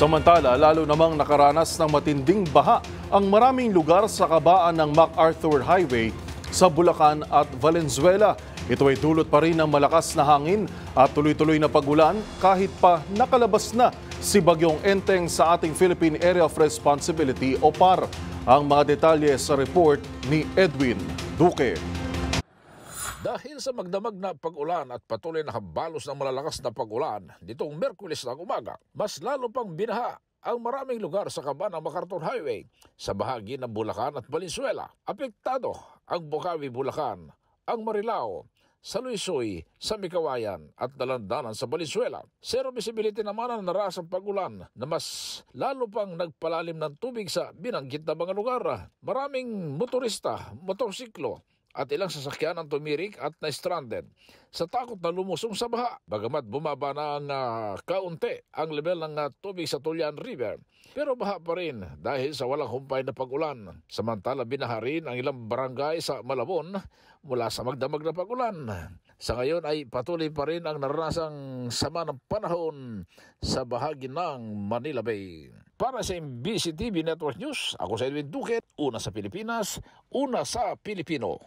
Samantala, lalo namang nakaranas ng matinding baha ang maraming lugar sa kabaan ng MacArthur Highway sa Bulacan at Valenzuela. Ito ay dulot pa rin ng malakas na hangin at tuloy-tuloy na pagulan kahit pa nakalabas na si Bagyong Enteng sa ating Philippine Area of Responsibility o PAR. Ang mga detalye sa report ni Edwin Duque. Dahil sa magdamag na pag-ulan at patuloy na habalos ng malalakas na pag-ulan nitong Miyerkules ng umaga, mas lalo pang binaha ang maraming lugar sa kabaan ng MacArthur Highway sa bahagi ng Bulacan at Valenzuela. Apektado ang Bukawi, Bulacan, ang Marilao, Saluisoy, Samicawayan at Dalandanan sa Valenzuela. Zero visibility naman ang narasang pag-ulan na mas lalo pang nagpalalim ng tubig sa binanggit na mga lugar. Maraming motorista, motorsiklo at ilang sasakyan ang tumirik at na-stranded sa takot na lumusong sa baha. Bagamat bumaba na ang kaunti ang level ng tubig sa Tulyan River, pero baha pa rin dahil sa walang humpay na pag-ulan. Samantala binaha rin ang ilang barangay sa Malabon mula sa magdamag na pag-ulan. Sa ngayon ay patuloy pa rin ang naranasang sama ng panahon sa bahagi ng Manila Bay. Para sa MBC TV Network News, ako si Edwin Duque, una sa Pilipinas, una sa Pilipino.